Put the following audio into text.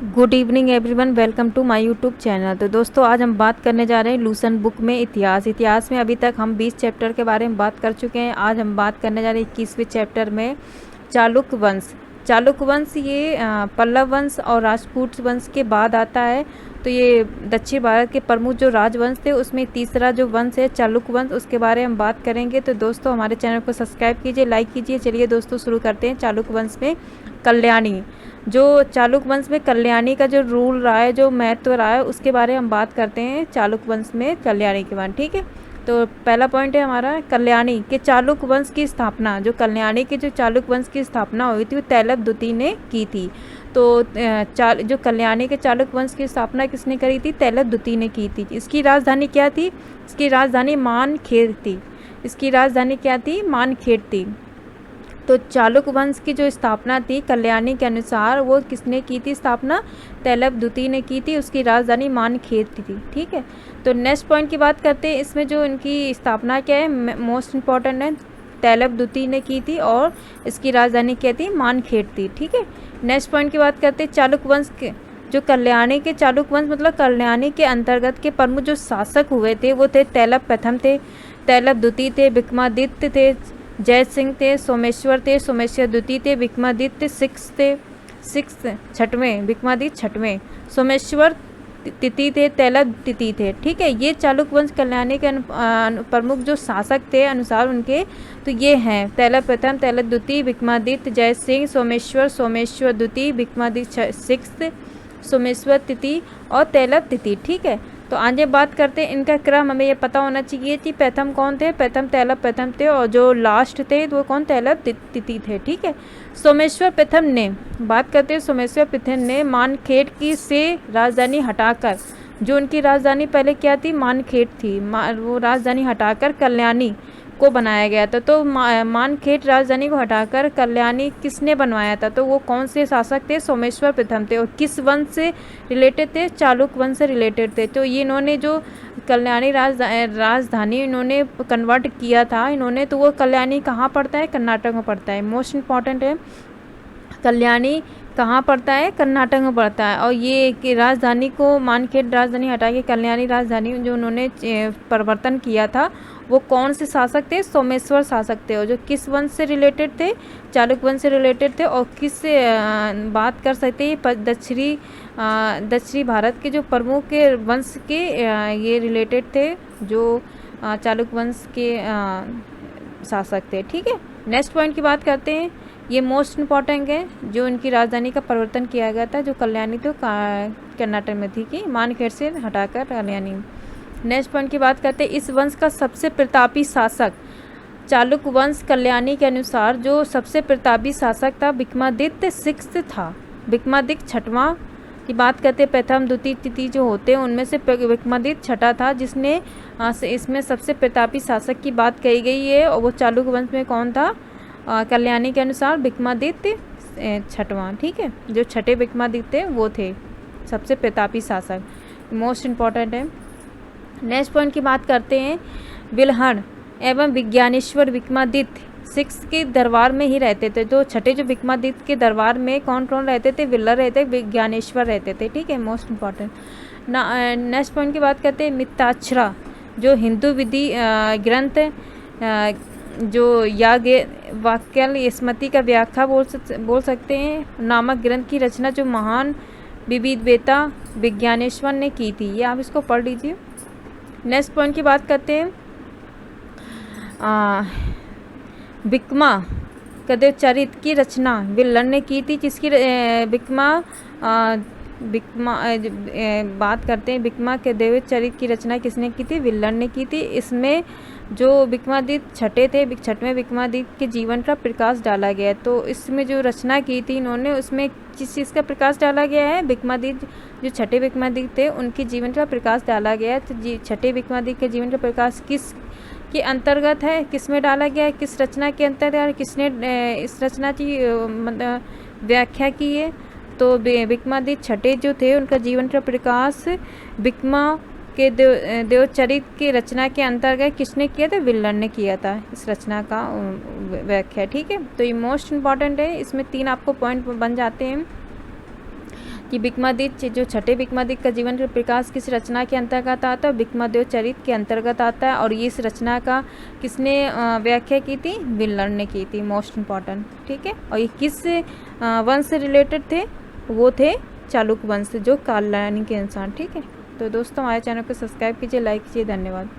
Good evening everyone, welcome to my YouTube channel. तो दोस्तों, आज हम बात करने जा रहे हैं लूसेंट बुक में इतिहास में अभी तक हम 20 चैप्टर के बारे में बात कर चुके हैं। आज हम बात करने जा रहे हैं 21वें चैप्टर में चालुक्य वंश। चालुक्य वंश ये पल्लव वंश और राजपूत वंश के बाद आता है। तो ये दक्षिण भारत के प्रमुख जो राजवंश थे उसमें तीसरा जो वंश है चालुक्य वंश, उसके बारे में हम बात करेंगे। तो दोस्तों, हमारे चैनल को सब्सक्राइब कीजिए, लाइक कीजिए। चलिए दोस्तों, शुरू करते हैं। चालुक्य वंश में कल्याणी, जो चालुक्य वंश में कल्याणी का जो रूल रहा है, जो महत्व रहा है, उसके बारे में हम बात करते हैं चालुक्य वंश में कल्याणी के बारे में। ठीक है, तो पहला पॉइंट है हमारा कल्याणी के चालुक्य वंश की स्थापना। जो कल्याणी के जो चालुक्य वंश की स्थापना हुई थी वो तैलप द्वितीय ने की थी। तो जो कल्याणी के चालुक्य वंश की स्थापना किसने करी थी? तैलप द्वितीय ने की थी। इसकी राजधानी क्या थी? इसकी राजधानी मानखेड़ थी। इसकी राजधानी क्या थी? मानखेड़ थी। तो चालुक्य वंश की जो स्थापना थी कल्याणी के अनुसार, वो किसने की थी स्थापना? तैलप द्वितीय ने की थी। उसकी राजधानी मानखेड़ थी। ठीक है, तो नेक्स्ट पॉइंट की बात करते हैं। इसमें जो इनकी स्थापना क्या है, मोस्ट इम्पॉर्टेंट है, तैलप द्वितीय ने की थी और इसकी राजधानी क्या थी? मानखेड़ थी। ठीक है, नेक्स्ट पॉइंट की बात करते हैं चालुक्य वंश के। जो कल्याणी के चालुक्य वंश मतलब कल्याणी के अंतर्गत के प्रमुख जो शासक हुए थे वो थे तैलप प्रथम थे, तैलप द्वितीय थे, विक्रमादित्य थे, जय सिंह थे, सोमेश्वर थे, सोमेश्वर द्वितीय थे, विक्रमादित्य छठवें, विक्रमादित्य छठवें, सोमेश्वर तृतीय थे, तैलप तृतीय थे। ठीक है, ये चालुक्य वंश कल्याणी के प्रमुख जो शासक थे अनुसार उनके, तो ये हैं तैलप प्रथम, तैलप द्वितीय, विक्रमादित्य, जय सिंह, सोमेश्वर द्वितीय, विक्रमादित्य सिक्स्थ, सोमेश्वर तृतीय और तैलप तृतीय। ठीक है, तो आगे बात करते हैं इनका क्रम। हमें ये पता होना चाहिए कि प्रथम कौन थे? प्रथम तैलप प्रथम थे और जो लास्ट थे वो कौन? तैलप तृतीय थे। ठीक है, सोमेश्वर प्रथम ने, बात करते हैं सोमेश्वर प्रथम ने मानखेड़ की से राजधानी हटाकर, जो उनकी राजधानी पहले क्या थी? मानखेड़ थी, वो राजधानी हटाकर कल्याणी को बनाया गया था। तो मानखेड़ राजधानी को हटाकर कल्याणी किसने बनवाया था? तो वो कौन से शासक थे? सोमेश्वर प्रथम थे। और किस वंश से रिलेटेड थे? चालुक्य वंश से रिलेटेड थे। तो ये इन्होंने जो कल्याणी राजधानी इन्होंने कन्वर्ट किया था इन्होंने, तो वो कल्याणी कहाँ पड़ता है? कर्नाटक में पड़ता है। मोस्ट इम्पॉर्टेंट है, कल्याणी कहाँ पड़ता है? कर्नाटक में पड़ता है। और ये कि राजधानी को मानखेड़ राजधानी हटा के कल्याणी राजधानी जो उन्होंने परिवर्तन किया था, वो कौन से शासक थे? सोमेश्वर शासक थे। और जो किस वंश से रिलेटेड थे? चालुक्य वंश से रिलेटेड थे। और किस बात कर सकते हैं? दक्षिणी भारत के जो प्रमुख के वंश के ये रिलेटेड थे, जो चालुक्य वंश के शासक थे। ठीक है, नेक्स्ट पॉइंट की बात करते हैं। ये मोस्ट इम्पॉर्टेंट है, जो इनकी राजधानी का परिवर्तन किया गया था, जो कल्याणी तो कर्नाटक में थी, कि मानखेड़ से हटाकर कल्याणी। नेक्स्ट पॉइंट की बात करते हैं। इस वंश का सबसे प्रतापी शासक, चालुक्य वंश कल्याणी के अनुसार जो सबसे प्रतापी शासक था विक्रमादित्य सिक्स्थ था। विक्रमादित्य छठवां की बात करते हैं। प्रथम द्वितीय तृतीय जो होते हैं उनमें से विक्रमादित्य छठा था, जिसने इसमें सबसे प्रतापी शासक की बात कही गई है। और वो चालुक्य वंश में कौन था? कल्याणी के अनुसार विक्रमादित्य छठवां। ठीक है, जो छठे विक्रमादित्य थे वो थे सबसे प्रतापी शासक। मोस्ट इम्पॉर्टेंट है। नेक्स्ट पॉइंट की बात करते हैं। विल्हण एवं विज्ञानेश्वर विक्रमादित्य सिक्स के दरबार में ही रहते थे। तो छठे जो विक्रमादित्य के दरबार में कौन कौन रहते थे? विल्हण रहते, विज्ञानेश्वर रहते थे। ठीक है, मोस्ट इम्पॉर्टेंट। नेक्स्ट पॉइंट की बात करते हैं। मिताक्षरा, जो हिंदू विधि ग्रंथ जो वाक्य स्मृति का व्याख्या बोल सकते हैं नामक ग्रंथ की रचना जो महान विविधवेता विज्ञानेश्वर ने की थी। ये आप इसको पढ़ लीजिए। नेक्स्ट पॉइंट की बात करते हैं। विक्रमा कदेव चरित की रचना विल्हण ने की थी। जिसकी बात करते हैं। विक्रमा के देव चरित की रचना किसने की थी? विल्हण ने की थी। इसमें जो विक्रमादित्य छठे थे, छठवें विक्रमादित्य के जीवन का प्रकाश डाला गया। तो इसमें जो रचना की थी इन्होंने, उसमें किस चीज़ का प्रकाश डाला गया है? विक्रमादित्य जो छठे विक्रमादित्य थे उनके जीवन का प्रकाश डाला गया है। तो छठे विक्रमादित्य के जीवन का प्रकाश किस के अंतर्गत है? किस में डाला गया है? किस रचना के अंतर्गत? किसने इस रचना की व्याख्या की है? तो विक्रमादित्य छठे जो थे उनका जीवन का प्रकाश विक्रमा के देवचरित की रचना के अंतर्गत किसने किया था? विल्हण ने किया था इस रचना का व्याख्या। ठीक है, तो ये मोस्ट इम्पॉर्टेंट है। इसमें 3 आपको पॉइंट बन जाते हैं। कि विक्रमादित्य जो छठे विक्रमादित्य का जीवन के प्रकाश किस रचना के अंतर्गत आता है, विक्रमादित्य चरित के अंतर्गत आता है। और ये इस रचना का किसने व्याख्या की थी, विनलर ने की थी, मोस्ट इम्पॉर्टेंट, ठीक है। और ये किस वंश से रिलेटेड थे, वो थे चालुक्य वंश, जो काल रानी के इंसान, ठीक है। तो दोस्तों हमारे चैनल को सब्सक्राइब कीजिए, लाइक कीजिए, धन्यवाद।